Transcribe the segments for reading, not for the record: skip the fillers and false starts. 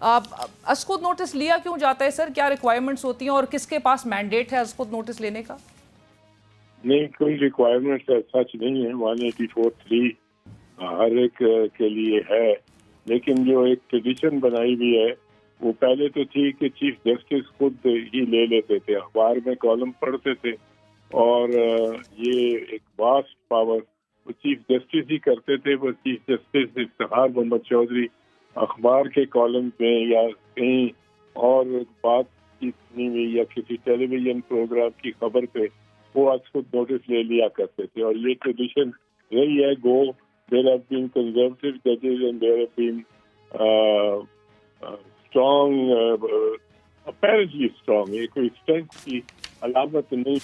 اسقط notice لیا کیوں جاتا ہے سر؟ کیا ریکوائرمنٹس ہوتی ہیں اور کس کے پاس مینڈیٹ ہے اسقط نوٹس لینے کا؟ نہیں، کوئی ریکوائرمنٹ سچ نہیں ہے. 184(3) ہر ایک کے لیے ہے، لیکن جو ایک ٹریڈیشن بنائی ہوئی ہے وہ پہلے تو تھی کہ چیف جسٹس خود ہی لے لیتے تھے، اخبار میں کالم پڑھتے تھے، اور یہ ایک واسٹ پاور وہ چیف جسٹس ہی کرتے تھے. وہ چیف جسٹس افتخار محمد چودھری اخبار کے کالم میں یا کہیں اور بات چیت سنی ہوئی یا کسی ٹیلی ویژن پروگرام کی خبر پہ وہ خود نوٹس لے لیا کرتے تھے، اور یہ ٹریڈیشن رہی ہے. گو دیر ہیو بین کنزرویٹو ججز and there have been strong, apparently strong, یہ کوئی اسٹرینتھ کی علامت نہیں،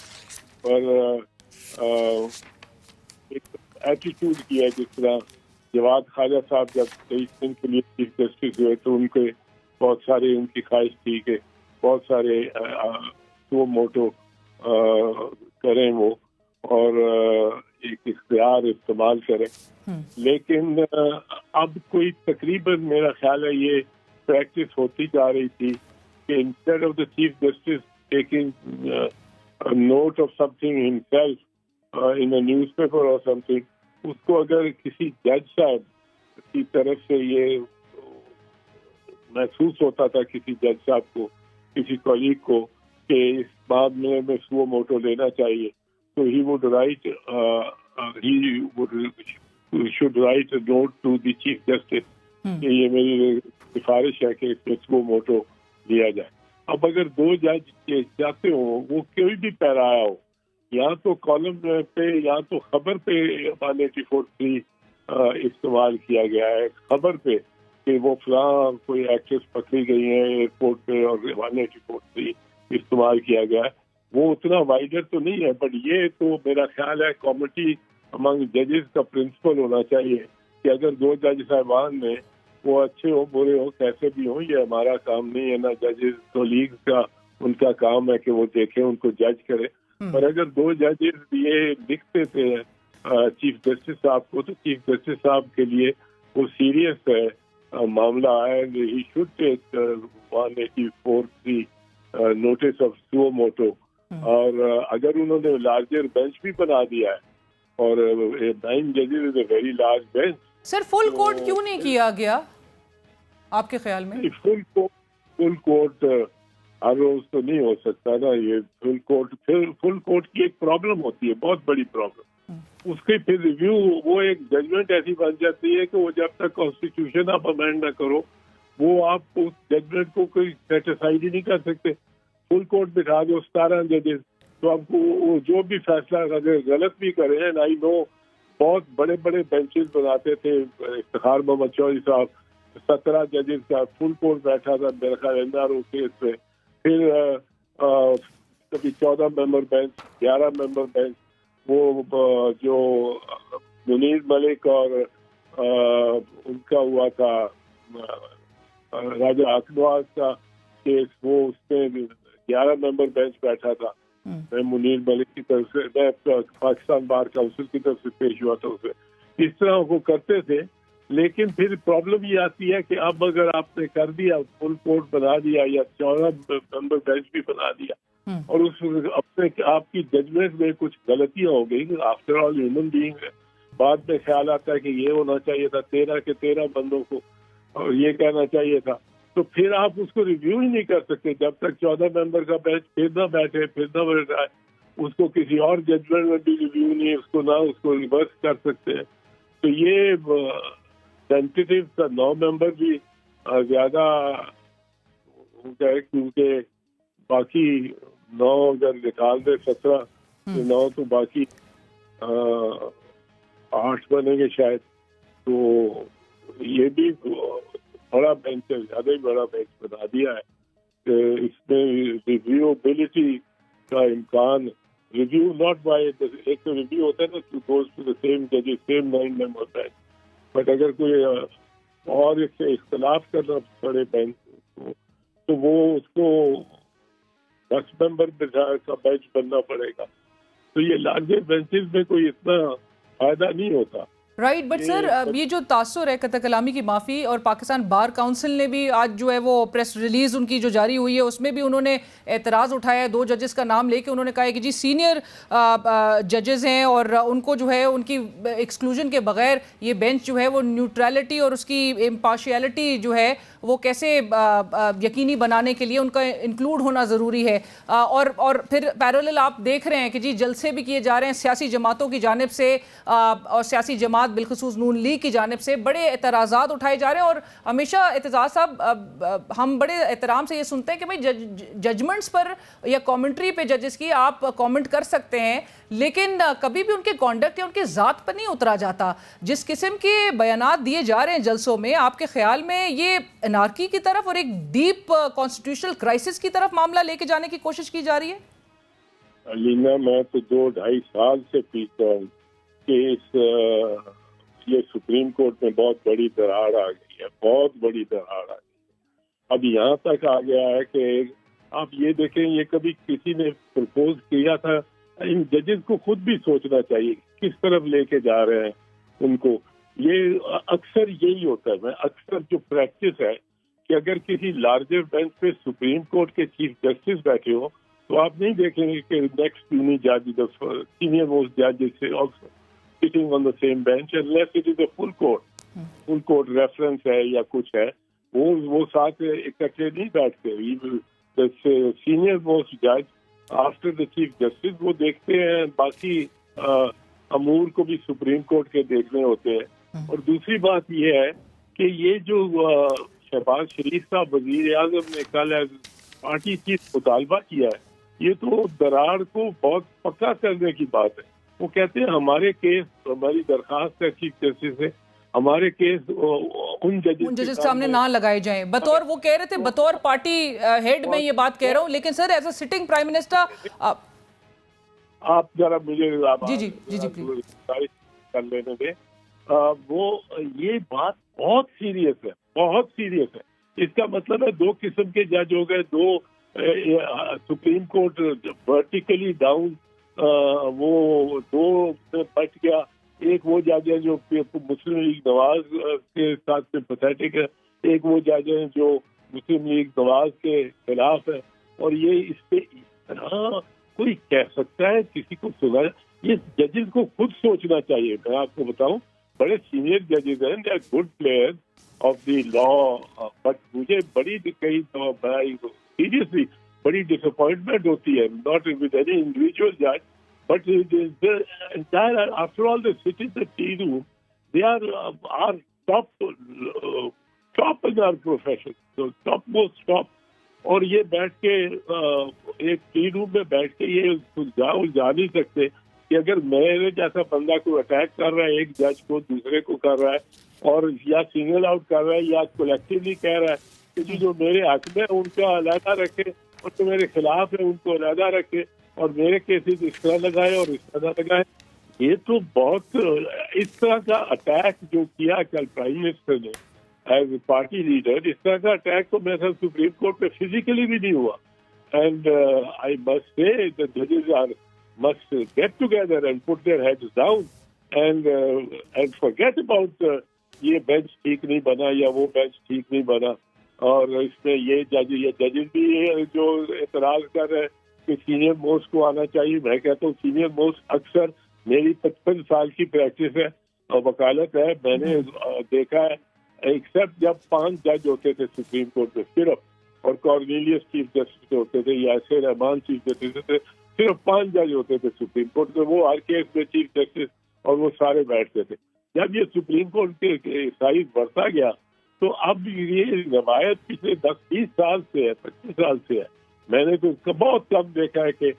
پر ایک ایٹیٹیوڈ کی ہے. جس طرح جواد خواجہ صاحب جب 23 دن کے لیے چیف جسٹس ہوئے تو ان کے بہت سارے ان کی خواہش تھی کہ بہت سارے سو موٹو کریں وہ، اور ایک اختیار استعمال کریں. لیکن اب کوئی تقریباً میرا خیال ہے یہ پریکٹس ہوتی جا رہی تھی کہ instead of the chief justice taking note of something himself in a newspaper اور سم تھنگ، اس کو اگر کسی جج صاحب کی طرف سے یہ محسوس ہوتا تھا، کسی جج صاحب کو، کسی کولیگ کو، کہ اس معاملے میں سو موٹو لینا چاہیے، تو he would write should write a note to the chief justice کہ یہ میری سفارش ہے کہ اس میں سو موٹو لیا جائے. اب اگر دو جج چاہتے ہوں، وہ کوئی بھی پیرایا ہو، یا تو کالم پہ یا تو خبر پہ 184(3) استعمال کیا گیا ہے، خبر پہ کہ وہ فلاں کوئی ایکٹریس پکڑی گئی ہے ایئرپورٹ پہ اور 184(3) استعمال کیا گیا ہے، وہ اتنا وائڈر تو نہیں ہے. بٹ یہ تو میرا خیال ہے کمیٹی امنگ ججز کا پرنسپل ہونا چاہیے کہ اگر دو جج صاحبان نے، وہ اچھے ہو برے ہو کیسے بھی ہوں، یہ ہمارا کام نہیں ہے، نہ ججز کولیگز کا ان کا کام ہے کہ وہ دیکھیں ان کو جج کرے. اور اگر دو ججز یہ لکھتے تھے چیف جسٹس صاحب کو، تو چیف جسٹس صاحب کے لیے وہ سیریس ہے معاملہ ہے. He should take 184(3) notice of suo motu. اور اگر انہوں نے لارجر بینچ بھی بنا دیا ہے، اور 9 ججز is a very large bench. Sir full court کیوں نہیں کیا گیا آپ کے خیال میں؟ فل کورٹ ہر روز تو نہیں ہو سکتا نا. یہ فل کورٹ کی ایک پرابلم ہوتی ہے، بہت بڑی پرابلم. اس کے پھر ریویو، وہ ایک ججمنٹ ایسی بن جاتی ہے کہ وہ جب تک کانسٹیٹیوشن آپ امینڈ نہ کرو، وہ آپ اس ججمنٹ کو کوئی سیٹسفائیڈ ہی نہیں کر سکتے. فل کورٹ بٹھا دو 17 ججز، تو آپ کو وہ جو بھی فیصلہ اگر غلط بھی کریں، آئی نو بہت بڑے بڑے بینچز بناتے تھے. افتخار محمد چودھری صاحب 17 ججز کا فل کورٹ بیٹھا تھا میرا خیال NRO کیس پہ. پھر کبھی 14 ممبر بینچ، 11 ممبر بینچ. وہ جو منیر ملک اور ان کا ہوا تھا راجہ اکنواز کا کیس، وہ اس میں 11 ممبر بینچ بیٹھا تھا. میں منیر ملک کی طرف سے، میں پاکستان بار کونسل کی طرف سے پیش ہوا تھا اسے. اس طرح وہ کرتے تھے. لیکن پھر پرابلم یہ آتی ہے کہ اب اگر آپ نے کر دیا، فل کورٹ بنا دیا یا 14 ممبر بینچ بھی بنا دیا، اور اس اپنے آپ کی ججمنٹ میں کچھ غلطیاں ہو گئی، آفٹر آل ہیومن بینگ ہے، بعد میں خیال آتا ہے کہ یہ ہونا چاہیے تھا 13 کے 13 بندوں کو، اور یہ کہنا چاہیے تھا، تو پھر آپ اس کو ریویو ہی نہیں کر سکتے جب تک 14 ممبر کا بینچ پھر نہ بیٹھے، پھر نہ بیٹھائے. اس کو کسی اور ججمنٹ میں بھی ریویو نہیں، اس کو نہ اس کو ریورس کر سکتے ہیں. تو یہ سینسیٹیو کا 9 ممبر بھی زیادہ ہو گئے، کیونکہ باقی 9 اگر نکال دے 17 9 تو باقی 8 بنیں گے شاید. تو یہ بھی بڑا بینچ ہے، زیادہ ہی بڑا بینچ بنا دیا ہے کہ اس میں ریویوبلٹی کا امکان، ریویو ناٹ بائی ایک تو ریویو ہوتا ہے نا to goes to the same ججز، سیم 9 ممبر بینچ. بٹ اگر کوئی اور اس سے اختلاف کرنا پڑے بینچ کو، تو وہ اس کو 10 ممبر کا بینچ بننا پڑے گا. تو یہ لارجر بینچز میں کوئی اتنا فائدہ نہیں ہوتا. رائٹ بٹ سر یہ جو تاثر ہے قطع کلامی کی معافی، اور پاکستان بار کاؤنسل نے بھی آج جو ہے وہ پریس ریلیز ان کی جو جاری ہوئی ہے اس میں بھی انہوں نے اعتراض اٹھایا ہے، 2 ججز کا نام لے کے انہوں نے کہا ہے کہ جی سینئر ججز ہیں اور ان کو جو ہے ان کی ایکسکلوژن کے بغیر یہ بینچ جو ہے وہ نیوٹرلٹی اور اس کی امپارشیلٹی جو ہے وہ کیسے یقینی بنانے کے لیے ان کا انکلوڈ ہونا ضروری ہے، اور پھر پیرالل آپ دیکھ رہے ہیں کہ جی جلسے بھی کیے جا رہے ہیں سیاسی جماعتوں کی جانب سے اور سیاسی جماعت بالخصوص نون لیگ کی جانب سے بڑے اعتراضات اٹھائے جا رہے ہیں، اور ہمیشہ اعتزاز صاحب ہم بڑے احترام سے یہ سنتے ہیں کہ بھائی ججمنٹس پر یا کامنٹری پہ ججز کی آپ کامنٹ کر سکتے ہیں، لیکن کبھی بھی ان کے کانڈکٹ یا ان کے ذات پر نہیں اترا جاتا۔ جس قسم کے بیانات دیے جا رہے ہیں جلسوں میں، آپ کے خیال میں یہ انارکی کی طرف اور ایک ڈیپ کانسٹیٹیوشنل کرائسس کی طرف معاملہ لے کے جانے کی کوشش کی جا رہی ہے؟ علینا میں تو 2-2.5 سال سے پیچھے ہوں کہ یہ سپریم کورٹ میں بہت بڑی دراڑ آ گئی ہے، بہت بڑی دراڑ آ گئی ہے۔ اب یہاں تک آ گیا ہے کہ آپ یہ دیکھیں، یہ کبھی کسی نے پرپوز کیا تھا، ان ججز کو خود بھی سوچنا چاہیے کس طرف لے کے جا رہے ہیں ان کو۔ یہ اکثر یہی ہوتا ہے، اکثر جو پریکٹس ہے کہ اگر کسی لارجر بینچ پہ سپریم کورٹ کے چیف جسٹس بیٹھے ہو تو آپ نہیں دیکھیں گے کہ نیکسٹ جج سینئر موسٹ جج سے sitting on the same bench unless it is a full court reference ہے یا کچھ ہے، وہ ساتھ اکٹھے نہیں بیٹھتے۔ The senior most judge after the chief justice وہ دیکھتے ہیں، باقی امور کو بھی سپریم کورٹ کے دیکھنے ہوتے ہیں۔ اور دوسری بات یہ ہے کہ یہ جو شہباز شریف صاحب وزیر اعظم نے کل پارٹی چیف مطالبہ کیا ہے، یہ تو دراڑ کو بہت پکا کرنے کی بات ہے۔ وہ کہتے ہیں ہمارے کیس، ہماری درخواست ہے چیف جسٹس سے، ہمارے کیس ان ججز سامنے نہ لگائے جائیں، بطور وہ کہہ رہے تھے بطور پارٹی ہیڈ میں یہ بات کہہ رہا ہوں، لیکن sir as a sitting prime minister آپ ذرا مجھے جی پلیز کر لینے دیں۔ وہ یہ بات بہت سیریس ہے، بہت سیریس ہے۔ اس کا مطلب ہے 2 قسم کے جج ہو گئے، 2 سپریم کورٹ ورٹیکلی ڈاؤن وہ 2 سے بچ گیا۔ ایک وہ جج ہے جو مسلم لیگ نواز کے ساتھ سمپیتھیٹک ہے، ایک وہ جج ہے جو مسلم لیگ نواز کے خلاف ہے، اور یہ اس پہ اتنا کوئی کہہ سکتا ہے کسی کو سنا؟ یہ ججز کو خود سوچنا چاہیے۔ میں آپ کو بتاؤں بڑے سینئر ججز ہیں، they are good players of the law, but مجھے بڑی کئی سیریسلی بڑی ڈسپوائنٹمنٹ ہوتی ہے، ناٹ ود اینی انڈیویجول جج but entire, after all, they sit in the tea room. They are our top in our profession, so top most top. اور یہ بیٹھ کے ایک ٹی روم میں بیٹھ کے یہ الجھا نہیں سکتے کہ اگر میرے جیسا بندہ کو اٹیک کر رہا ہے، ایک جج کو دوسرے کو کر رہا ہے، اور یا سنگل آؤٹ کر رہا ہے یا کولیکٹیولی کہہ رہا ہے کہ جو میرے حق میں ان کا علیحدہ رکھے اور جو میرے خلاف ہے ان کو علیحدہ رکھے، اور میرے کیسز اس طرح لگائے اور اس طرح لگائے۔ یہ تو بہت اس طرح کا اٹیک جو کیا کل پرائم منسٹر نے ایز اے پارٹی لیڈر، اس طرح کا اٹیک تو میرے ساتھ سپریم کورٹ پہ فزیکلی بھی نہیں ہوا۔ اینڈ آئی مسٹ سے the judges must get together and put their heads down and forget about یہ بینچ ٹھیک نہیں بنا یا وہ بینچ ٹھیک نہیں بنا۔ اور اس میں یہ ججز بھی جو اعتراض کر رہے ہیں کہ سینئر موسٹ کو آنا چاہیے، میں کہتا ہوں سینئر موسٹ اکثر میری 55 سال کی پریکٹس ہے اور وکالت ہے، میں نے دیکھا ہے ایکسپٹ جب 5 جج ہوتے تھے سپریم کورٹ میں صرف، اور کارنیلیس چیف جسٹس ہوتے تھے یا ایس رحمان چیف جسٹس تھے، صرف 5 جج ہوتے تھے سپریم کورٹ میں، وہ ہر کیس میں چیف جسٹس اور وہ سارے بیٹھتے تھے۔ جب یہ سپریم کورٹ کے سائز بڑھتا گیا تو اب یہ روایت پچھلے 10-20 سال سے ہے، 25 سال سے ہے۔ میں نے تو بہت کم دیکھا ہے کہ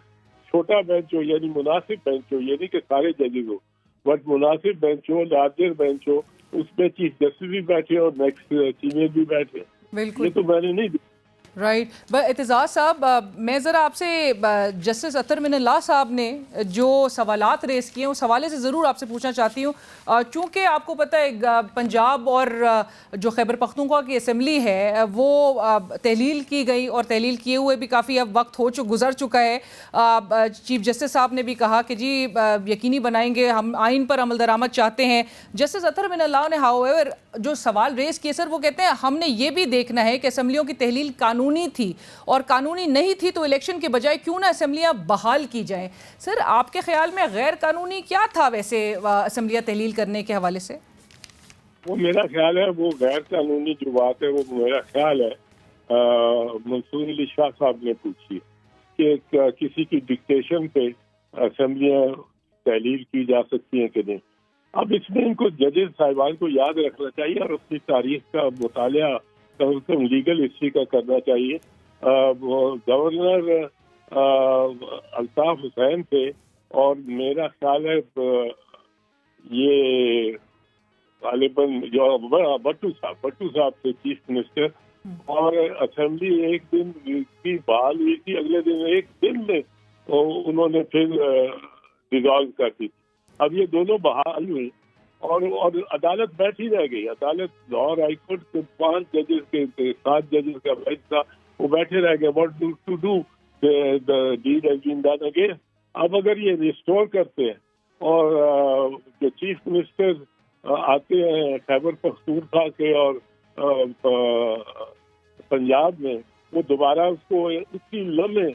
چھوٹا بینچ ہو یعنی مناسب بینچ ہو، یعنی کہ سارے ججز ہو، بٹ مناسب بینچ ہو، لارجر بینچ ہو، اس میں چیف جسٹس بھی بیٹھے اور نیکسٹ سینئر بھی بیٹھے۔ بالکل یہ تو میں نے نہیں دیکھا۔ رائٹ اعتزاز صاحب، میں ذرا آپ سے جسٹس اطہر من اللہ صاحب نے جو سوالات ریز کیے ہیں اس حوالے سے ضرور آپ سے پوچھنا چاہتی ہوں، چونکہ آپ کو پتہ ہے پنجاب اور جو خیبر پختونخوا کی اسمبلی ہے وہ تحلیل کی گئی، اور تحلیل کیے ہوئے بھی کافی اب وقت گزر چکا ہے۔ چیف جسٹس صاحب نے بھی کہا کہ جی یقینی بنائیں گے، ہم آئین پر عمل درآمد چاہتے ہیں۔ جسٹس اطہر من اللہ نے ہاؤ جو سوال ریز کیے سر، وہ کہتے ہیں ہم نے یہ بھی دیکھنا ہے کہ اسمبلیوں کی تحلیل قانونی تھی، اور قانونی نہیں تھی تو الیکشن کے بجائے کیوں نہ اسمبلیاں بحال کی جائیں۔ سر آپ کے خیال میں غیر قانونی کیا تھا ویسے اسمبلیاں تحلیل کرنے کے حوالے سے؟ وہ میرا خیال ہے وہ غیر قانونی جو بات ہے وہ میرا خیال ہے منصور علی شاہ صاحب نے پوچھی کہ کسی کی ڈکٹیشن پہ اسمبلیاں تحلیل کی جا سکتی ہیں کہ نہیں۔ اب اس میں ان کو ججز صاحبان کو یاد رکھنا چاہیے اور اپنی تاریخ کا مطالعہ کم از کم لیگل ہسٹری کا کرنا چاہیے۔ گورنر الطاف حسین تھے، اور میرا خیال ہے یہ غالباً جو بٹو صاحب تھے چیف منسٹر، اور اسمبلی ایک دن کی بحال ہوئی تھی، اگلے دن ایک دن میں انہوں نے پھر ڈیزالو کر دی تھی۔ اب یہ دونوں بحال ہوئی اور عدالت بیٹھی رہ گئی۔ عدالت لاہور ہائی کورٹ کے 5 ججز کے 7 ججز کا بیچ تھا، وہ بیٹھے رہ گئے، what to do, the deed has been done again۔ اب اگر یہ ریسٹور کرتے ہیں اور جو چیف منسٹر آتے ہیں خیبر پختونخوا کے اور پنجاب میں، وہ دوبارہ اس کو اسی لمحے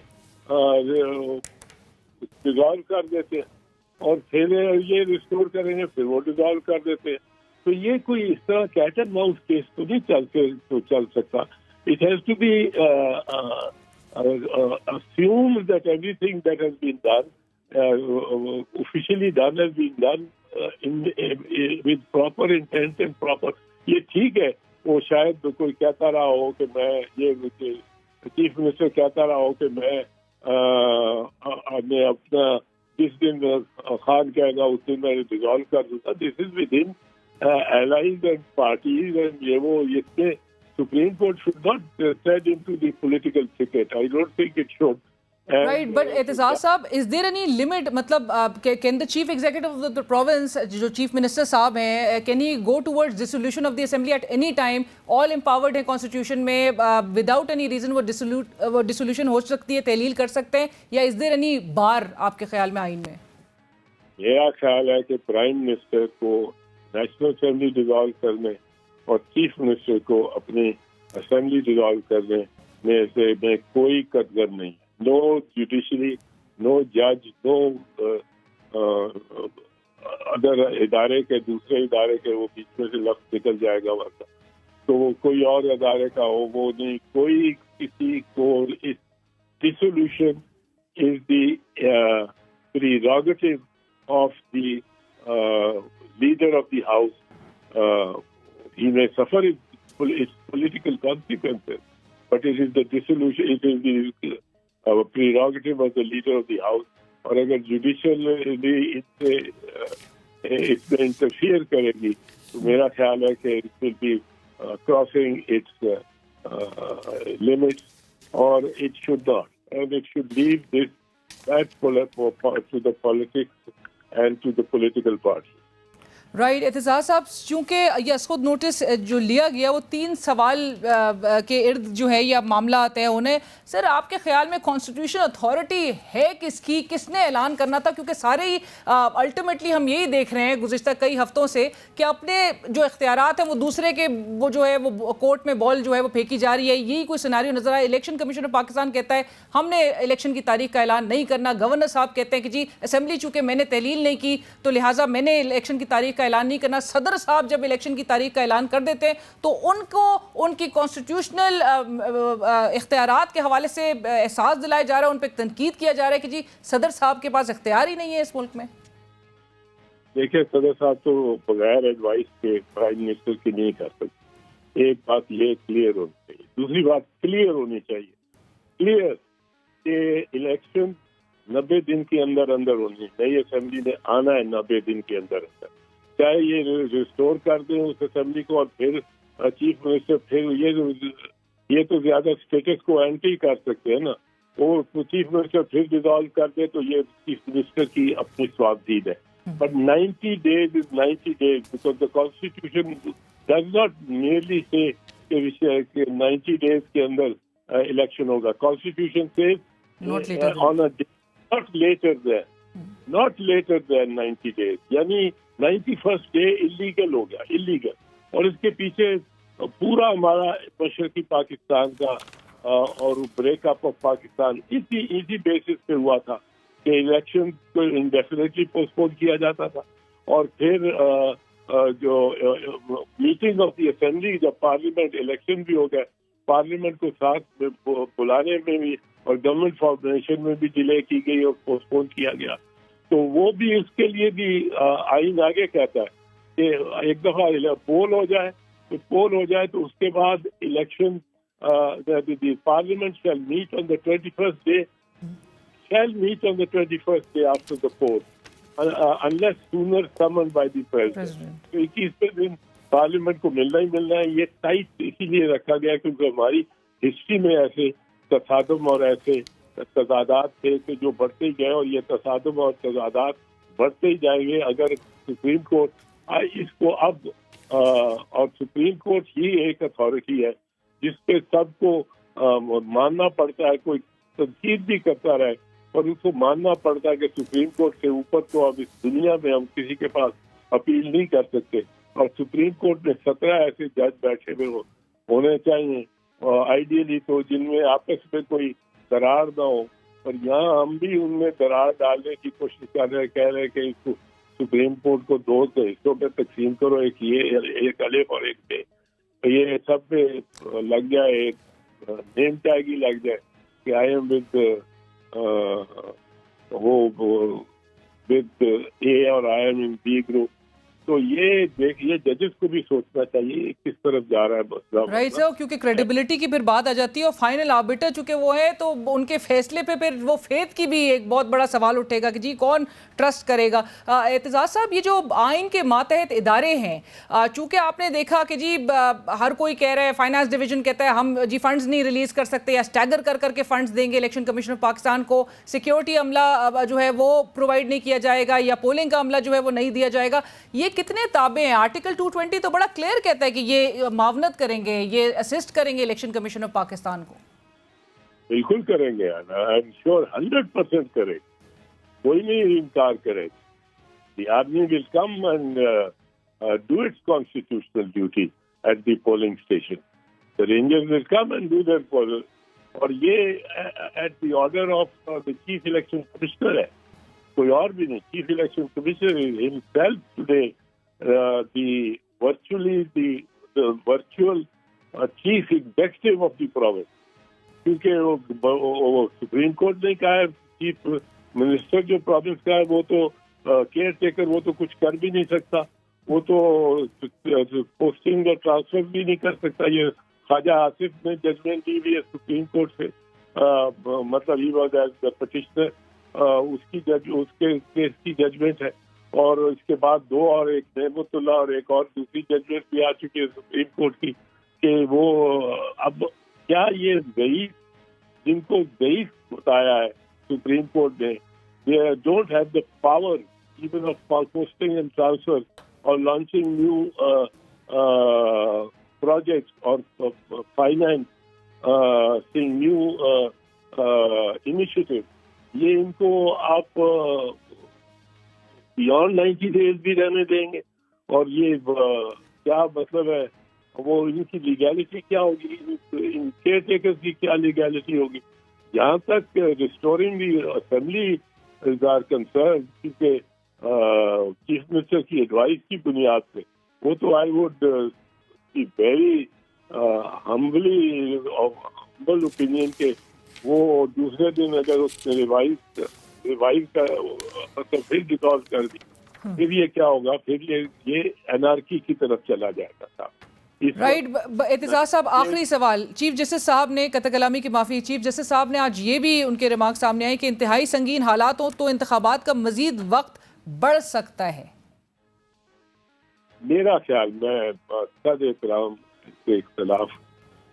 ڈیزالو کر دیتے ہیں، اور پھر یہ ریسٹور کریں گے، پھر وہ ڈیزالو کر دیتے ہیں، تو یہ کوئی اس طرح کیٹ اینڈ ماؤس کیس تو نہیں چل سکتا۔ It has to be assumed that everything that has been done, officially done, has been done with proper intent and proper۔ یہ ٹھیک ہے، وہ شاید کوئی کہتا رہا ہو کہ میں یہ چیف منسٹر کہتا رہا ہو کہ میں اپنا جس دن خان کہے گا اس دن میں ڈیزالو کر دوں گا۔ This is with in allies and parties، and یہ Supreme Court should not tread into the political thicket۔ I don't think it should۔ Right, but Aitzaz صاحب, is there any limit, مطلب can the chief executive of the province, جو chief minister صاحب ہیں, can he go towards dissolution of the assembly at any time؟ all empowered ہیں constitution میں, without any reason وہ dissolution ہو سکتی ہے, تحلیل کر سکتے ہیں, یا is there any بار آپ کے خیال میں آئین میں؟ میرا خیال ہے کہ پرائم منسٹر کو نیشنل اسمبلی ڈیزالو کرنے اور چیف منسٹر کو اپنی اسمبلی ڈیزالو کرنے میں کوئی قدر نہیں۔ نو جوڈیشری، نو جج، نو اگر ادارے کے دوسرے ادارے کے وہ بیچ میں سے لفظ نکل جائے گا ورنہ تو وہ کوئی اور ادارے کا ہو، وہ نہیں، کوئی کسی کو dissolution is the prerogative of the leader of the house۔ He may suffer its political consequences, but it is the dissolution, it is the prerogative of the leader of the house۔ اور اگر judicial اس میں interfere کرے گی تو میرا خیال ہے کہ it will be crossing its limits، اور it should not، and it should leave that to the politics and to the political party۔ Right Aitzaz صاحب، چونکہ یہ اسخود نوٹس جو لیا گیا وہ 3 سوال کے ارد جو ہے یہ معاملہ آتے ہیں انہیں، سر آپ کے خیال میں کانسٹیٹیوشن اتھارٹی ہے کس کی، کس نے اعلان کرنا تھا؟ کیونکہ سارے ہی الٹیمیٹلی ہم یہی دیکھ رہے ہیں گزشتہ کئی ہفتوں سے کہ اپنے جو اختیارات ہیں وہ دوسرے کے وہ جو ہے وہ کورٹ میں بال جو ہے وہ پھینکی جا رہی ہے، یہی کوئی سیناریو نظر آیا۔ الیکشن کمیشن آف پاکستان کہتا ہے ہم نے الیکشن کی تاریخ کا اعلان نہیں کرنا، گورنر صاحب کہتے ہیں کہ جی اسمبلی چونکہ میں نے تحلیل نہیں کی تو لہٰذا میں نے الیکشن کی تاریخ کا اعلان نہیں کرنا۔ صدر صاحب جب الیکشن کی تاریخ کا اعلان کر دیتے ہیں تو ان کو ان کی کانسٹیٹیوشنل اختیارات کے حوالے سے احساس دلایا جا رہا ہے، ان پہ تنقید کیا جا رہا ہے کہ جی صدر صاحب کے پاس اختیار ہی نہیں ہے اس ملک میں۔ دیکھیں صدر صاحب تو بغیر ایڈوائس کے پرائم منسٹر کی نہیں کر سکتے۔ ایک بات یہ کلیئر ہونی چاہیے، دوسری بات کلیئر ہونی چاہیے، کلیئر کہ الیکشن 90 دن کے اندر ہونی، نئی اسمبلی نے آنا ہے 90 دن کے اندر، چاہے یہ ریسٹور کر دیں اس اسمبلی کو اور پھر چیف منسٹر پھر یہ تو زیادہ اسٹیٹس کو اینٹی کر سکتے ہیں نا. وہ چیف منسٹر پھر ڈیزالو کر دے تو یہ چیف منسٹر کی اپنی سوابدید ہے. But 90 days is 90 days because the constitution does not merely say کہ 90 days کے اندر الیکشن ہوگا. Constitution says on a day, not later than 90 days. یعنی 91st day illegal ہو گیا, illegal. اور اس کے پیچھے پورا ہمارا مشرقی پاکستان کا اور بریک اپ آف پاکستان اسی بیسس پہ ہوا تھا کہ الیکشن کو انڈیفینیٹلی پوسٹ پون کیا جاتا تھا. اور پھر جو میٹنگ آف دی اسمبلی, جب پارلیمنٹ الیکشن بھی ہو گئے, پارلیمنٹ کو ساتھ بلانے میں بھی اور گورنمنٹ فارمیشن میں بھی ڈیلے کی گئی اور پوسٹ پون کیا گیا. تو وہ بھی اس کے لیے بھی آئین آگے کہتا ہے کہ ایک دفعہ پول ہو جائے تو اس کے بعد election parliament shell meat on the 21st day after the poll unless sooner summoned by the president. تو 21 دن پارلیمنٹ کو ملنا ہے. یہ ٹائٹ اسی لیے رکھا گیا کیونکہ ہماری ہسٹری میں ایسے تصادم اور ایسے تضادات تھے کہ جو بڑھتے ہی گئے, اور یہ تصادم اور تضادات بڑھتے ہی جائیں گے اگر سپریم کورٹ اس کو اب اور سپریم کورٹ ہی ایک اتھارٹی ہے جس پہ سب کو ماننا پڑتا ہے. کوئی تنقید بھی کرتا رہے اور اس کو ماننا پڑتا ہے کہ سپریم کورٹ سے اوپر تو اب اس دنیا میں ہم کسی کے پاس اپیل نہیں کر سکتے. اور سپریم کورٹ میں 17 ایسے جج بیٹھے ہوئے ہونے چاہیے آئیڈیلی, تو جن میں آپس میں کوئی درار نہ ہو. اور یہاں ہم بھی ان میں درار ڈالنے کی کوشش کر رہے ہیں, کہہ رہے ہیں کہ اس کو سپریم کورٹ کو 2 حصوں میں تقسیم کرو, ایک یہ, ایک الف اور ایک بے. یہ سب پہ لگ جائے, ایک نیم ٹیگ ہی لگ جائے کہ آئی ایم ود اے اور I am in be group. تو یہ دیکھیے ججز کو بھی سوچنا چاہیے کس طرف جا رہا ہے مسئلہ. رائٹ سر, کیونکہ کریڈیبلٹی کی پھر بات آ جاتی ہے اور فائنل آربیٹر چونکہ وہ ہے تو ان کے فیصلے پہ پھر وہ فیتھ کی بھی ایک بہت بڑا سوال اٹھے گا کہ جی کون ٹرسٹ کرے گا. اعتزاز صاحب, یہ جو آئین کے ماتحت ادارے ہیں, چونکہ آپ نے دیکھا کہ جی ہر کوئی کہہ رہا ہے, فائنانس ڈویژن کہتا ہے ہم جی فنڈز نہیں ریلیز کر سکتے یا اسٹیگر کر کے فنڈز دیں گے الیکشن کمیشن آف پاکستان کو, سیکیورٹی عملہ جو ہے وہ پرووائڈ نہیں کیا جائے گا یا پولنگ کا عملہ جو ہے وہ نہیں دیا جائے گا. یہ کتنے تابع ہیں؟ آرٹیکل 220 تو بڑا کلیئر کہتا ہے کہ یہ معاونت کریں گے, یہ اسسٹ کریں گے الیکشن کمیشن آف پاکستان کو. بالکل کریں گے, آئی ایم شیور 100% کریں, کوئی نہیں انکار کرے. The army will come and do its constitutional duty at the polling station. The rangers will come and do their poll, اور یہ at the order of the chief election commissioner ہے, کوئی اور بھی نہیں. Chief election commissioner himself today the virtual chief executive of the province, کیونکہ وہ supreme court نے کہا ہے چیف منسٹر جو پروونس کا ہے وہ تو کیئر ٹیکر, وہ تو کچھ کر بھی نہیں سکتا, وہ تو پوسٹنگ اور ٹرانسفر بھی نہیں کر سکتا. یہ خواجہ آصف نے ججمنٹ دی ہوئی ہے سپریم کورٹ سے, مطلب he was as the petitioner, اس کے کیس کی ججمنٹ ہے. اور اس کے بعد 2 اور, ایک نعمت اللہ اور ایک اور دوسری ججمنٹ بھی آ چکی ہے سپریم کورٹ کی کہ وہ اب کیا یہ ضعیف, جن کو ضعیف بتایا ہے سپریم کورٹ نے, they don't have the power even of posting and transfer or launching new projects or financing new initiatives. یہ ان کو آپ بیانڈ 90 days بھی رہنے دیں گے, اور یہ کیا مطلب ہے, وہ ان کی لیگیلٹی کیا ہوگی, ان کیئر ٹیکرز کی کیا لیگیلٹی ہوگی. یہاں تک restoring the assembly is our concern, کیونکہ چیف منسٹر کی ایڈوائس کی بنیاد پہ, وہ تو I would be very humble opinion کہ وہ دوسرے دن اگر اس نے ریوائز کا مطلب پھر ڈیزالو کر دی, پھر یہ کیا ہوگا, پھر یہ انارکی کی طرف چلا جائے گا. صاحب رائٹ. اعتزاز صاحب, آخری سوال. چیف جسٹس صاحب نے, قطع کلامی کی معافی, چیف جسٹس صاحب نے آج یہ بھی ان کے ریمارک سامنے آئے کہ انتہائی سنگین حالات ہوں تو انتخابات کا مزید وقت بڑھ سکتا ہے. میرا خیال, میں سد احترام سے اختلاف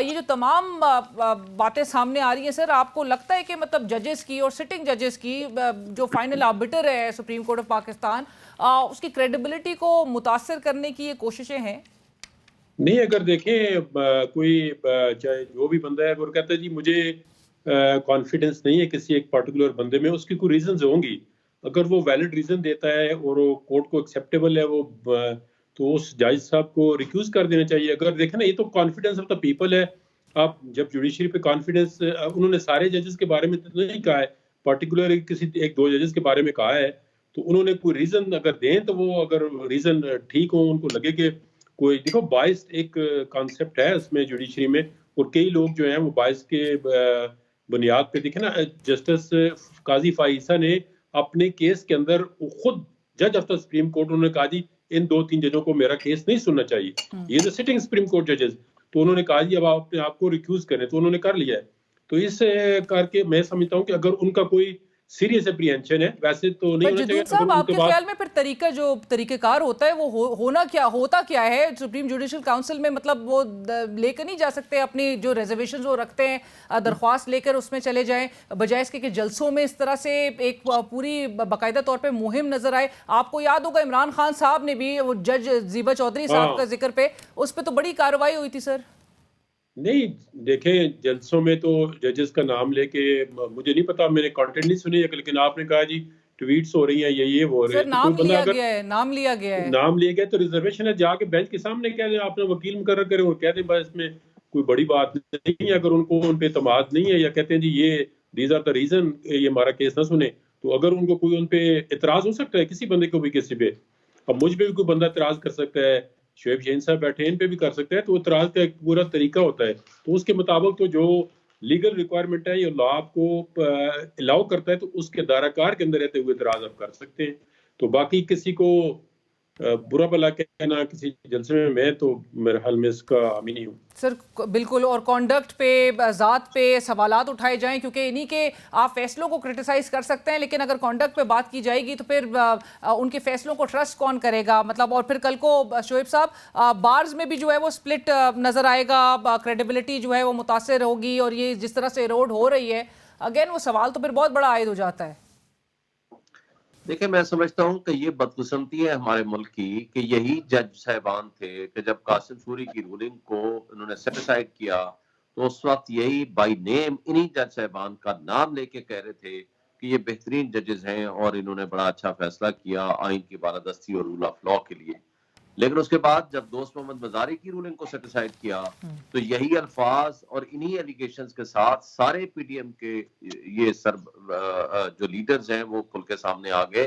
یہ جو تمام باتیں سامنے آ رہی ہیں سر، آپ کو لگتا ہے کہ مطلب ججز کی اور سٹنگ ججز کی جو فائنل آربیٹر ہے سپریم کورٹ آف پاکستان، اس کی کریڈیبلٹی کو متاثر کرنے کی یہ کوششیں ہیں؟ نہیں، اگر دیکھیں کوئی چاہے جو بھی بندہ ہے اگر کہتا ہے جی مجھے کانفیڈنس نہیں ہے کسی ایک پارٹیکولر بندے میں، اس کی کوئی ریزنز ہوں گی، اگر وہ ویلڈ ریزن دیتا ہے اور وہ کورٹ کو ایکسیپٹیبل ہے وہ تو اس جج صاحب کو ریکیوز کر دینا چاہیے. اگر دیکھیں نا، یہ تو کانفیڈنس آف دا پیپل ہے. آپ جب جوڈیشری پہ کانفیڈنس، انہوں نے سارے ججز کے بارے میں تو نہیں کہا ہے، پارٹیکولر کسی ایک دو ججز کے بارے میں کہا ہے، تو انہوں نے کوئی ریزن اگر دیں تو وہ اگر ریزن ٹھیک ہوں، ان کو لگے کہ کوئی دیکھو باعث ایک کانسیپٹ ہے اس میں جوڈیشری میں، اور کئی لوگ جو ہیں وہ باعث کے بنیاد پہ دیکھیں نا، جسٹس قاضی فائزہ نے اپنے کیس کے اندر خود جج آف دا سپریم کورٹ انہوں نے کہا جی ان 2-3 ججوں کو میرا کیس نہیں سننا چاہیے، یہ جو سٹنگ سپریم کورٹ ججز، تو انہوں نے کہا جی اب آپ اپنے آپ کو ریکیوز کریں، تو انہوں نے کر لیا ہے. تو اس کر کے میں سمجھتا ہوں کہ اگر ان کا کوئی سیریس اپریہنشن ہے، ویسے تو نہیں ہونا چاہیے. جدون صاحب، آپ کے خیال میں پھر طریقہ کار ہوتا ہے وہ ہوتا کیا ہے سپریم جوڈیشل کاؤنسل میں؟ مطلب وہ لے کر نہیں جا سکتے اپنی جو ریزرویشنز وہ رکھتے ہیں، درخواست لے کر اس میں چلے جائیں، بجائے اس کے کہ جلسوں میں اس طرح سے ایک پوری باقاعدہ طور پہ مہم نظر آئے؟ آپ کو یاد ہوگا عمران خان صاحب نے بھی وہ جج زیبا چودھری صاحب کا ذکر پہ، اس پہ تو بڑی کارروائی ہوئی تھی سر. نہیں دیکھیں، جلسوں میں تو ججز کا نام لے کے مجھے نہیں پتا، میں نے کانٹینٹ نہیں سنی، لیکن آپ نے کہا جی ٹویٹس ہو رہی ہیں، یہ ہو رہے ہیں، نام لیا گیا ہے، نام لیا گیا تو ریزرویشن ہے، جا کے بینچ کے سامنے کہہ دیں، آپ نے وکیل مقرر کرے اور کہہ دیں بس اس میں کوئی بڑی بات نہیں ہے. اگر ان کو ان پہ اعتماد نہیں ہے یا کہتے ہیں جی یہ دیز آر دا ریزن یہ ہمارا کیس نہ سنے، تو اگر ان کو کوئی ان پہ اعتراض ہو سکتا ہے کسی بندے کو بھی کسی پہ، اب مجھ پہ بھی کوئی بندہ اعتراض کر سکتا ہے، شعیب شہین صاحب بیٹھے ان پہ بھی کر سکتے ہیں، تو اعتراض کا ایک پورا طریقہ ہوتا ہے، تو اس کے مطابق تو جو لیگل ریکوائرمنٹ ہے یا لا آپ کو الاؤ کرتا ہے تو اس کے دائرہ کار کے اندر رہتے ہوئے اعتراض آپ کر سکتے ہیں. تو باقی کسی کو برا بھلا کہنا کسی جلسے میں تو میرے حال میں اس کا حامی نہیں ہوں سر. بالکل، اور کانڈکٹ پہ، ذات پہ سوالات اٹھائے جائیں، کیونکہ انہی کے آپ فیصلوں کو کرٹیسائز کر سکتے ہیں، لیکن اگر کانڈکٹ پہ بات کی جائے گی تو پھر ان کے فیصلوں کو ٹرسٹ کون کرے گا؟ مطلب اور پھر کل کو شعیب صاحب بارز میں بھی جو ہے وہ سپلٹ نظر آئے گا، کریڈیبلٹی جو ہے وہ متاثر ہوگی، اور یہ جس طرح سے ایروڈ ہو رہی ہے، اگین وہ سوال تو پھر بہت بڑا عائد ہو جاتا ہے. دیکھیں، میں سمجھتا ہوں کہ یہ بدقسمتی ہے ہمارے ملک کی کہ یہی جج صاحبان تھے کہ جب قاسم سوری کی رولنگ کو انہوں نے سیٹ اسائیڈ کیا تو اس وقت یہی بائی نیم انہی جج صاحبان کا نام لے کے کہہ رہے تھے کہ یہ بہترین ججز ہیں اور انہوں نے بڑا اچھا فیصلہ کیا آئین کی بالادستی اور رول آف لا کے لیے. لیکن اس کے بعد جب دوست محمد مزاری کی رولنگ کو سیٹ اسائیڈ کیا تو یہی الفاظ اور انہی ایلیگیشنز کے ساتھ سارے پی ڈی ایم کے یہ جو لیڈرز ہیں وہ کھل کے سامنے آ گئے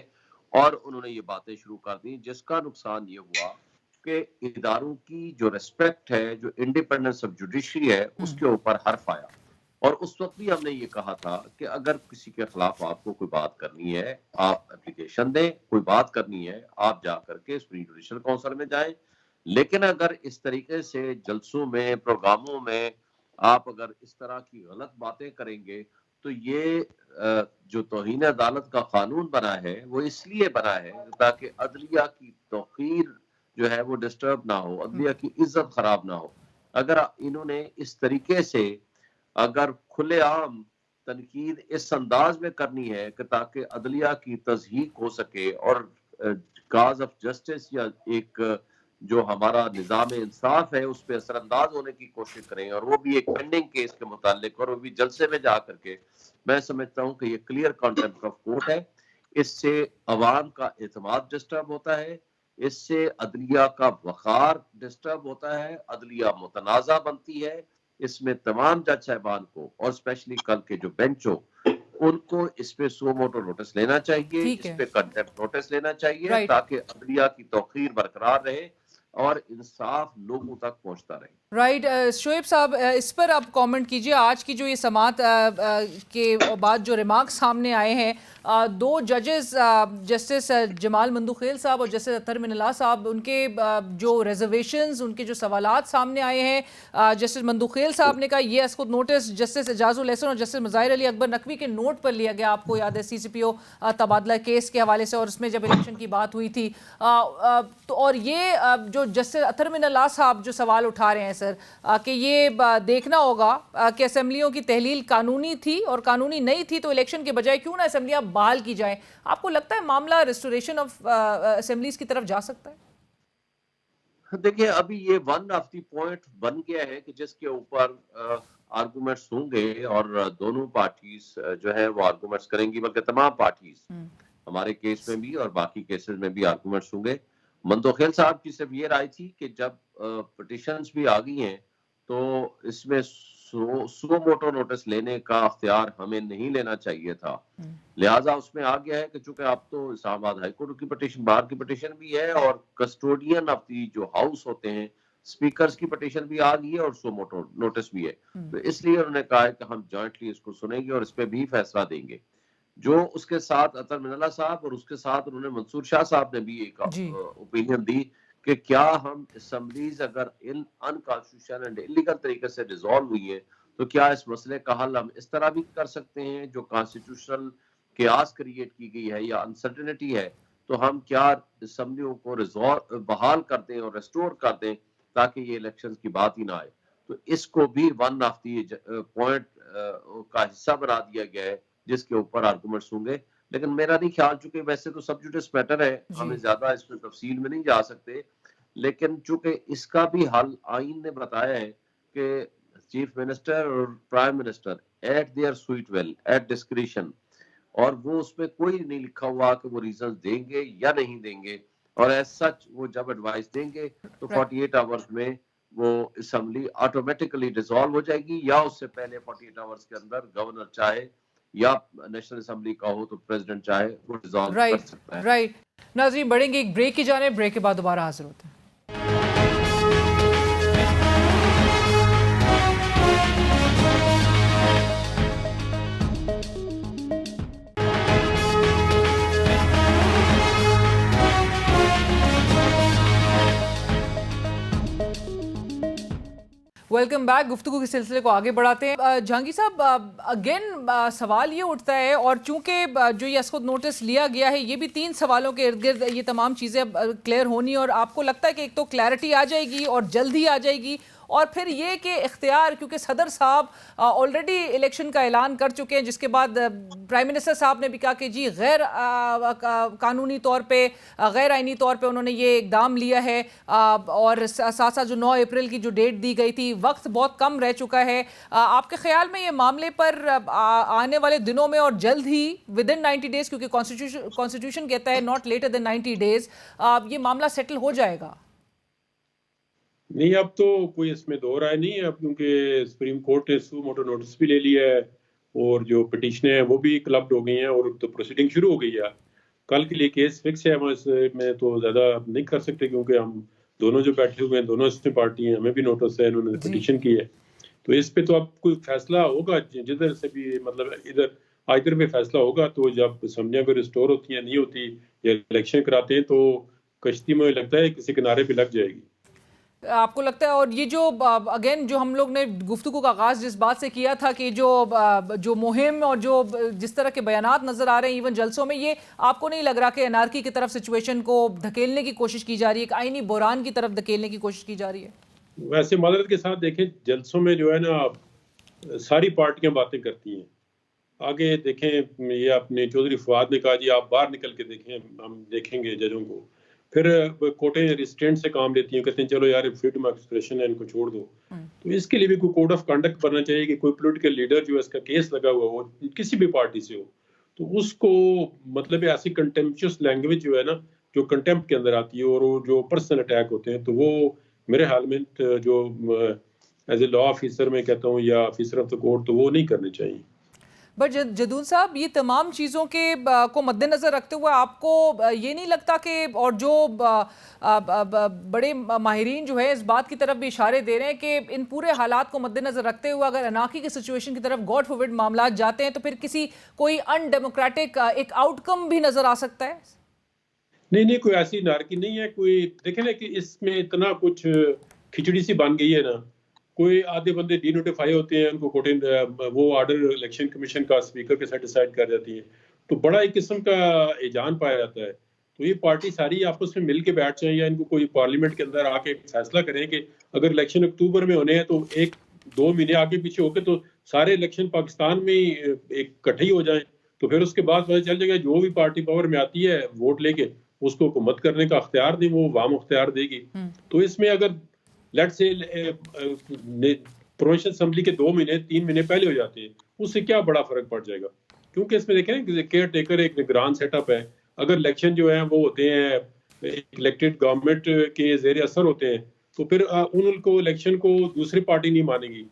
اور انہوں نے یہ باتیں شروع کر دی، جس کا نقصان یہ ہوا کہ اداروں کی جو ریسپیکٹ ہے، جو انڈیپینڈنس آف جوڈیشری ہے، اس کے اوپر حرف آیا. اور اس وقت بھی ہم نے یہ کہا تھا کہ اگر کسی کے خلاف آپ کو کوئی بات کرنی ہے آپ اپلیکیشن دیں، کوئی بات کرنی ہے آپ جا کر کے سپریم جوڈیشل کونسل میں جائیں، لیکن اگر اس طریقے سے جلسوں میں پروگراموں میں آپ اگر اس طرح کی غلط باتیں کریں گے تو یہ جو توہین عدالت کا قانون بنا ہے وہ اس لیے بنا ہے تاکہ عدلیہ کی توقیر جو ہے وہ ڈسٹرب نہ ہو، عدلیہ کی عزت خراب نہ ہو. اگر انہوں نے اس طریقے سے اگر کھلے عام تنقید اس انداز میں کرنی ہے کہ تاکہ عدلیہ کی تضحیق ہو سکے اور کاز آف جسٹس یا ایک جو ہمارا نظام انصاف ہے اس پہ اثر انداز ہونے کی کوشش کریں، اور وہ بھی ایک پینڈنگ کیس کے متعلق، اور وہ بھی جلسے میں جا کر کے، میں سمجھتا ہوں کہ یہ کلیئر کانٹیمپٹ آف کورٹ ہے. اس سے عوام کا اعتماد ڈسٹرب ہوتا ہے، اس سے عدلیہ کا وقار ڈسٹرب ہوتا ہے، عدلیہ متنازع بنتی ہے. اس میں تمام جج صاحبان کو اور اسپیشلی کل کے جو بینچ ہو ان کو اس پہ سو موٹو نوٹس لینا چاہیے، اس پہ کنٹیمپٹ نوٹس لینا چاہیے تاکہ عدلیہ کی توقیر برقرار رہے اور انصاف لوگوں تک پہنچتا رہے. رائٹ. شعیب صاحب اس پر آپ کامنٹ کیجئے. آج کی جو یہ سماعت کے بعد جو ریمارکس سامنے آئے ہیں، دو ججز جسٹس جمال مندوخیل صاحب اور جسٹس اطہر من اللہ صاحب، ان کے جو ریزرویشنز، ان کے جو سوالات سامنے آئے ہیں، جسٹس مندوخیل صاحب نے کہا یہ از خود نوٹس جسٹس اعجاز الحسن اور جسٹس مظاہر علی اکبر نقوی کے نوٹ پر لیا گیا. آپ کو یاد ہے سی سی پی او تبادلہ کیس کے حوالے سے، اور اس میں جب الیکشن کی بات ہوئی تھی تو اور یہ جو جسٹس اطہر من اللہ صاحب جو سوال اٹھا رہے ہیں سر کہ یہ دیکھنا ہوگا کہ اسمبلیوں کی تحلیل قانونی تھی اور قانونی نہیں تھی تو الیکشن کے بجائے کیوں نہ اسمبلیاں بحال کی جائیں. آپ کو لگتا ہے معاملہ ریسٹوریشن آف اسمبلیز کی طرف جا سکتا ہے؟ دیکھیں ابھی یہ ون آف دی پوائنٹ بن گیا ہے کہ جس کے اوپر آرگومنٹس ہوں گے اور دونوں پارٹیز جو ہے وہ آرگومنٹس کریں گی, بلکہ تمام پارٹیز ہمارے کیس میں بھی اور باقی کیسز میں بھی آرگومنٹس ہوں گے. مندوخیل صاحب کی صرف یہ رائے تھی کہ جب پٹیشنز بھی آ گئی ہیں تو اس میں سو موٹو نوٹس لینے کا اختیار ہمیں نہیں لینا چاہیے تھا, لہٰذا اس میں آ گیا ہے کہ چونکہ اب تو اسلام آباد ہائی کورٹ کی پٹیشن, باہر کی پٹیشن بھی ہے اور کسٹوڈین آف دی جو ہاؤس ہوتے ہیں اسپیکرز کی پٹیشن بھی آ گئی ہے اور سو موٹو نوٹس بھی ہے, تو اس لیے انہوں نے کہا ہے کہ ہم جوائنٹلی اس کو سنیں گے اور اس پہ بھی فیصلہ دیں گے. جو اس کے ساتھ اطہر من اللہ صاحب اور اس کے ساتھ انہوں نے منصور شاہ صاحب نے بھی ایک اوپینین دی کہ کیا ہم اسمبلیز اگر انکانسٹیٹیوشنل اینڈ انلیگل طریقے سے ڈیزالو ہوئی ہیں تو کیا اس مسئلے کا حل ہم اس طرح بھی کر سکتے ہیں جو کانسٹیٹیوشنل کیاس کریٹ کی گئی ہے یا انسرٹنٹی ہے, تو ہم کیا اسمبلیوں کو بحال کر دیں اور ریسٹور کر دیں تاکہ یہ الیکشنز کی بات ہی نہ آئے. تو اس کو بھی ون آف دی پوائنٹ کا حصہ بنا دیا گیا ہے جس کے اوپر آرگومنٹس ہوں گے. لیکن میرا نہیں خیال, چونکہ ویسے تو سب جوڈس میٹر ہے, ہمیں زیادہ اس میں تفصیل میں نہیں جا سکتے, لیکن چونکہ اس کا بھی حل آئین نے بتایا ہے کہ چیف منسٹر اور prime minister at their sweet will at discretion, اور وہ اس میں کوئی نہیں لکھا ہوا کہ وہ ریزنز دیں گے یا نہیں دیں گے, اور ایز سچ وہ جب ایڈوائس دیں گے تو 48 آورز میں وہ اسمبلی آٹومیٹکلی ڈیزالو ہو جائے گی, یا اس سے پہلے 48 آورز کے اندر گورنر چاہے یا نیشنل اسمبلی کا ہو تو پریزیڈنٹ چاہے وہ ڈیزالو کر سکتا ہے. رائٹ. ناظرین بڑھیں گے ایک بریک کی جانب, بریک کے بعد دوبارہ حاضر ہوتے ہیں. Welcome back. گفتگو کے سلسلے کو آگے بڑھاتے ہیں. جہانگیر صاحب, اگین سوال یہ اٹھتا ہے, اور چونکہ جو یہ اسقط نوٹس لیا گیا ہے یہ بھی 3 سوالوں کے ارد گرد یہ تمام چیزیں کلیئر ہونی, اور آپ کو لگتا ہے کہ ایک تو کلیئرٹی آ جائے گی اور جلد ہی آ جائے گی, اور پھر یہ کہ اختیار, کیونکہ صدر صاحب آلریڈی الیکشن کا اعلان کر چکے ہیں, جس کے بعد پرائم منسٹر صاحب نے بھی کہا کہ جی غیر قانونی طور پہ, غیر آئینی طور پہ انہوں نے یہ اقدام لیا ہے, اور ساتھ ساتھ جو 9 اپریل کی جو ڈیٹ دی گئی تھی, وقت بہت کم رہ چکا ہے. آپ کے خیال میں یہ معاملے پر آنے والے دنوں میں اور جلد ہی ودن 90 ڈیز, کیونکہ کانسٹیٹیوشن کہتا ہے ناٹ لیٹر دین 90 ڈیز, یہ معاملہ سیٹل ہو جائے گا؟ نہیں, اب تو کوئی اس میں دو رائے نہیں ہے, اب کیونکہ سپریم کورٹ نے سو موٹو نوٹس بھی لے لیا ہے اور جو پٹیشنیں ہیں وہ بھی کلبڈ ہو گئی ہیں اور تو پروسیڈنگ شروع ہو گئی ہے. کل کے لیے کیس فکس ہے, میں تو زیادہ نہیں کر سکتے کیونکہ ہم دونوں جو بیٹھے ہوئے ہیں دونوں اس میں پارٹی ہیں, ہمیں بھی نوٹس ہے, انہوں نے پٹیشن کی ہے, تو اس پہ تو اب کوئی فیصلہ ہوگا جدھر سے بھی, مطلب ادھر پہ فیصلہ ہوگا. تو جب اسمبلیاں کو ریسٹور ہوتی ہیں نہیں ہوتی یا الیکشن کراتے ہیں تو کشتی میں لگتا ہے کسی کنارے پہ لگ جائے گی. آپ کو لگتا ہے, اور یہ جو اگین جو ہم لوگ نے گفتگو کا آغاز جس بات سے کیا تھا کہ جو مہم اور جو جس طرح کے بیانات نظر آ رہے ہیں ایون جلسوں میں, یہ آپ کو نہیں لگ رہا کہ انارکی کی طرف سچویشن کو دھکیلنے کی کوشش کی جا رہی ہے, ایک آئینی بحران کی طرف دھکیلنے کی کوشش کی جا رہی ہے؟ ویسے معذرت کے ساتھ دیکھیں, جلسوں میں جو ہے نا ساری پارٹیاں باتیں کرتی ہیں. آگے دیکھیں, یہ اپنے چودھری فواد نے کہا جی آپ باہر نکل کے دیکھیں, ہم دیکھیں گے ججوں کو. پھر کورٹیں ریسٹرینٹ سے کام لیتی ہیں, کہتے ہیں چلو یار فریڈم آف ایکسپریشن ہے, ان کو چھوڑ دو. تو اس کے لیے بھی کوئی کوڈ آف کنڈکٹ بننا چاہیے کہ کوئی پولیٹیکل لیڈر جو اس کا کیس لگا ہوا ہو کسی بھی پارٹی سے ہو, تو اس کو مطلب ایسی کنٹمپچوس لینگویج جو ہے نا, جو کنٹمپٹ کے اندر آتی ہے اور جو پرسنل اٹیک ہوتے ہیں, تو وہ میرے حال میں جو ایز اے لا آفیسر میں کہتا ہوں یا آفیسر آف دا کورٹ, تو وہ نہیں کرنے چاہیے. بٹ جدون صاحب, یہ تمام چیزوں کے کو مد نظر رکھتے ہوئے آپ کو یہ نہیں لگتا کہ, اور جو بڑے ماہرین جو ہے اس بات کی طرف بھی اشارے دے رہے ہیں کہ ان پورے حالات کو مد نظر رکھتے ہوئے اگر انارکی کی سچویشن کی طرف گاڈ فوربڈ معاملات جاتے ہیں تو پھر کوئی ان ڈیموکریٹک ایک آؤٹ کم بھی نظر آ سکتا ہے؟ نہیں, کوئی ایسی انارکی نہیں ہے. کوئی دیکھیں نا کہ اس میں اتنا کچھ کھچڑی سی بن گئی ہے نا, کوئی آدھے بندے ڈی نوٹیفائی ہوتے ہیں, ان کو وہ آرڈر الیکشن کمیشن کا اسپیکر کے ساتھ ڈیسائیڈ کر جاتی ہیں, تو بڑا ایک قسم کا ایجان پایا جاتا ہے. تو یہ پارٹی ساری آپس میں مل کے بیٹھ جائیں یا ان کو کوئی پارلیمنٹ کے اندر آ کے فیصلہ کریں کہ اگر الیکشن اکتوبر میں ہونے ہیں تو 1-2 مہینے آگے پیچھے ہو کے تو سارے الیکشن پاکستان میں ایک اکٹھے ہی ہو جائیں, تو پھر اس کے بعد پتہ چل جائے گا جو بھی پارٹی پاور میں آتی ہے ووٹ لے کے اس کو حکومت کرنے کا اختیار دیں, وہ عوام اختیار دے گی. تو اس میں اگر لیٹ سے پروونشل اسمبلی کے 2 مہینے 3 مہینے پہلے ہو جاتے ہیں, اس سے کیا بڑا فرق پڑ جائے گا, کیونکہ اس میں دیکھیں نا کیئر ٹیکر ایک نگران سیٹ اپ ہے. اگر الیکشن جو ہیں وہ ہوتے ہیں الیکٹڈ گورنمنٹ کے زیر اثر ہوتے ہیں تو پھر ان کو الیکشن کو دوسری پارٹی نہیں مانے گی.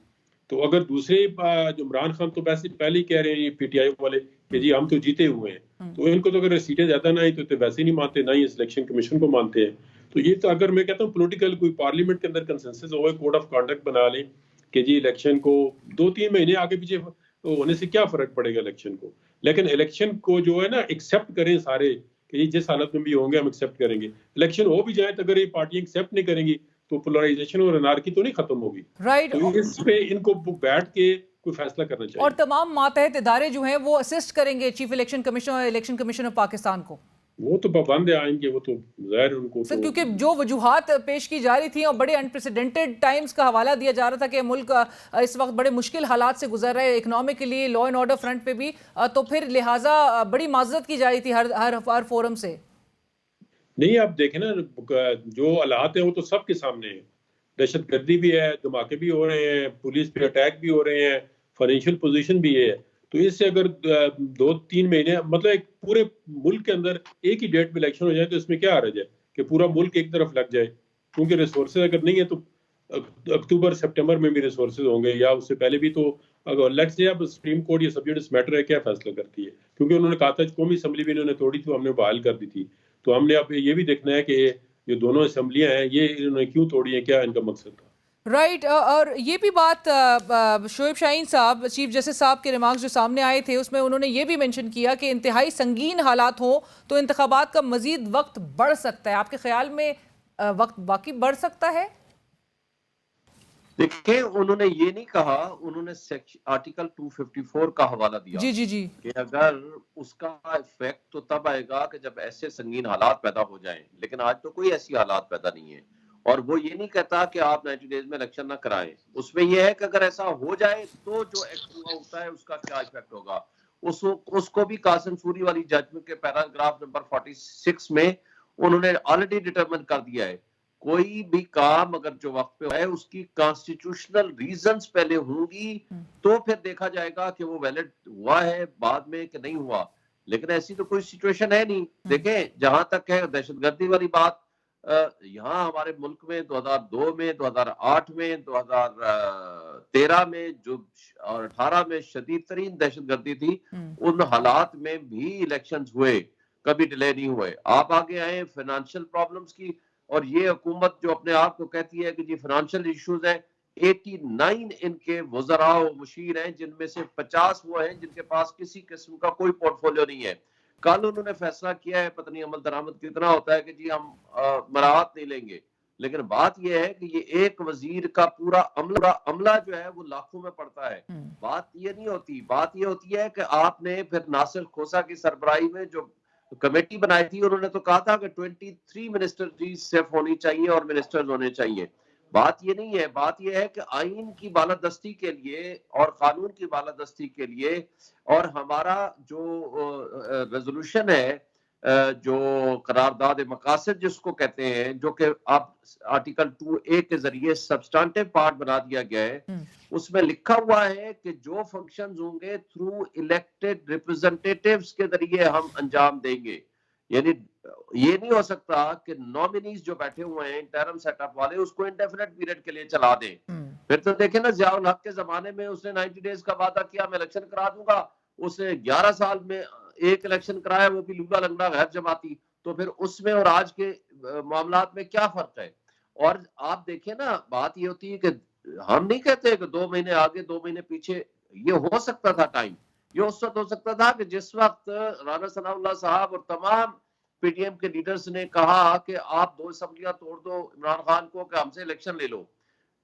تو اگر دوسرے جو عمران خان تو پہلے ہی کہہ رہے ہیں پی ٹی آئی والے کہ جی ہم تو جیتے ہوئے ہیں, تو ان کو تو اگر سیٹیں زیادہ نہ آئی تو ویسے ہی نہیں مانتے, نہ ہی الیکشن کمیشن کو مانتے ہیں. تو یہ تو اگر میں کہتا ہوں پولیٹیکل کوئی پارلیمنٹ کے اندر کنسنسس ہوئے, کوڈ آف کانڈکٹ بنا لیں کہ جی الیکشن کو 2-3 مہینے آگے پیچھے ہونے سے کیا فرق پڑے گا الیکشن کو, لیکن الیکشن کو جو ہے نا ایکسیپٹ کریں سارے کہ جی جس حالت میں بھی ہوں گے ہم ایکسیپٹ کریں گے. الیکشن ہو بھی جائے تو اگر یہ پارٹیاں ایکسیپٹ نہیں کریں گی تو پولرائزیشن اور انارکی تو نہیں ختم ہوگی. رائٹ. تو اس پہ ان کو بیٹھ کے کوئی فیصلہ کرنا چاہیے. اور تمام ماتحت ادارے جو ہیں وہ اسسٹ کریں گے چیف الیکشن کمیشن اور الیکشن کمیشن آف پاکستان کو. وہ تو پابند آئیں گے, وہ تو ظاہر ان کو سر کیونکہ جو وجوہات پیش کی جا رہی تھیں اور بڑے انپریسیڈنٹڈ ٹائمز کا حوالہ دیا جا رہا تھا کہ ملک اس وقت بڑے مشکل حالات سے گزر رہا ہے economically, law and order front پہ بھی, تو پھر لہٰذا بڑی معذرت کی جا رہی تھی ہر فورم سے. نہیں آپ دیکھیں نا جو حالات ہیں وہ تو سب کے سامنے ہیں. دہشت گردی بھی ہے, دھماکے بھی ہو رہے ہیں, پولیس پہ اٹیک بھی ہو رہے ہیں, فائنینشیل پوزیشن بھی ہے. تو اس سے اگر 2-3 مہینے مطلب ایک پورے ملک کے اندر ایک ہی ڈیٹ پہ الیکشن ہو جائے تو اس میں کیا حرج ہے کہ پورا ملک ایک طرف لگ جائے, کیونکہ ریسورسز اگر نہیں ہے تو اکتوبر سپٹمبر میں بھی ریسورسز ہوں گے یا اس سے پہلے بھی. تو اگر لیٹس سے اب سپریم کورٹ یہ سبجیکٹس میٹر ہے کیا فیصلہ کرتی ہے, کیونکہ انہوں نے کہا تھا قومی اسمبلی بھی انہوں نے توڑی تھی, ہم نے بحال کر دی تھی. تو ہم نے اب یہ بھی دیکھنا ہے کہ یہ دونوں اسمبلیاں ہیں یہ انہوں نے کیوں توڑی ہیں, کیا ان کا مقصد تھا. رائٹ. اور یہ بھی بات شعیب شاہین صاحب چیف جسٹس صاحب کے ریمارکس جو سامنے آئے تھے اس میں انہوں نے یہ بھی مینشن کیا کہ انتہائی سنگین حالات ہوں تو انتخابات کا مزید وقت بڑھ سکتا ہے. آپ کے خیال میں وقت باقی بڑھ سکتا ہے؟ دیکھیں انہوں نے یہ نہیں کہا, انہوں نے آرٹیکل 254 کا حوالہ دیا جی کہ اگر اس کا افیکٹ تو تب آئے گا کہ جب ایسے سنگین حالات پیدا ہو جائیں, لیکن آج تو کوئی ایسی حالات پیدا نہیں ہے. اور وہ یہ نہیں کہتا کہ آپ 90 ڈیز میں الیکشن نہ کرائیں, اس میں یہ ہے کہ اگر ایسا ہو جائے تو جو ایکٹ ہوا ہوتا ہے اس کا کیا ایفیکٹ ہوگا. اس کو بھی قاسم سوری والی ججمنٹ کے پیراگراف نمبر 46 میں انہوں نے آلریڈی ڈٹرمن کر دیا ہے کوئی بھی کام اگر جو وقت پہ ہے اس کی کانسٹیٹیوشنل ریزنز پہلے ہوں گی تو پھر دیکھا جائے گا کہ وہ ویلڈ ہوا ہے بعد میں کہ نہیں ہوا. لیکن ایسی تو کوئی سچویشن ہے نہیں. دیکھیں جہاں تک ہے دہشت گردی والی بات, یہاں ہمارے ملک میں 2002 میں 2008 میں 2013 میں جو اور 18 میں شدید ترین دہشت گردی تھی, ان حالات میں بھی الیکشنز ہوئے, کبھی ڈیلے نہیں ہوئے. آپ آگے آئے فائنانشیل پرابلمز کی, اور یہ حکومت جو اپنے آپ کو کہتی ہے کہ جی فائنانشیل ایشوز ہیں, 89 ان کے وزراء و مشیر ہیں جن میں سے 50 وہ ہیں جن کے پاس کسی قسم کا کوئی پورٹ فولیو نہیں ہے. کل انہوں نے فیصلہ کیا ہے, پتہ نہیں عمل درآمد کتنا ہوتا ہے, کہ جی ہم مراعات نہیں لیں گے. لیکن بات یہ ہے کہ یہ ایک وزیر کا پورا عملہ جو ہے وہ لاکھوں میں پڑتا ہے. بات یہ نہیں ہوتی, بات یہ ہوتی ہے کہ آپ نے پھر ناصر کھوسا کی سربراہی میں جو کمیٹی بنائی تھی, انہوں نے تو کہا تھا کہ 23 منسٹر جی صرف ہونی چاہیے اور منسٹرز ہونے چاہیے. بات یہ نہیں ہے, بات یہ ہے کہ آئین کی بالادستی کے لیے اور قانون کی بالادستی کے لیے اور ہمارا جو ریزولوشن ہے, جو قرارداد مقاصد جس کو کہتے ہیں, جو کہ اب آرٹیکل 2A کے ذریعے سبسٹانٹیو پارٹ بنا دیا گیا ہے, اس میں لکھا ہوا ہے کہ جو فنکشنز ہوں گے تھرو الیکٹڈ ریپرزنٹیٹیوز کے ذریعے ہم انجام دیں گے. یعنی یہ نہیں ہو سکتا کہ نومینیز جو بیٹھے ہوئے ہیں انٹرم سیٹ اپ والے اس کو انڈیفینٹ پیریڈ کے لیے چلا دیں. پھر تو دیکھیں نا ضیاء الحق کے زمانے میں اس نے 90 ڈیز کا وعدہ کیا میں الیکشن کرا دوں گا, اس نے 11 سال میں ایک الیکشن کرایا, وہ بھی لولا لنگڑا غیر جماعتی. تو پھر اس میں اور آج کے معاملات میں کیا فرق ہے؟ اور آپ دیکھیں نا بات یہ ہوتی ہے کہ ہم نہیں کہتے کہ 2 مہینے آگے 2 مہینے پیچھے, یہ ہو سکتا تھا ٹائم, یہ اس وقت ہو سکتا تھا کہ جس وقت رانا ثناء اللہ صاحب اور تمام پی ٹی ایم کے لیڈرز نے کہا کہ آپ 2 اسمبلیاں توڑ دو عمران خان کو کہ ہم سے الیکشن لے لو.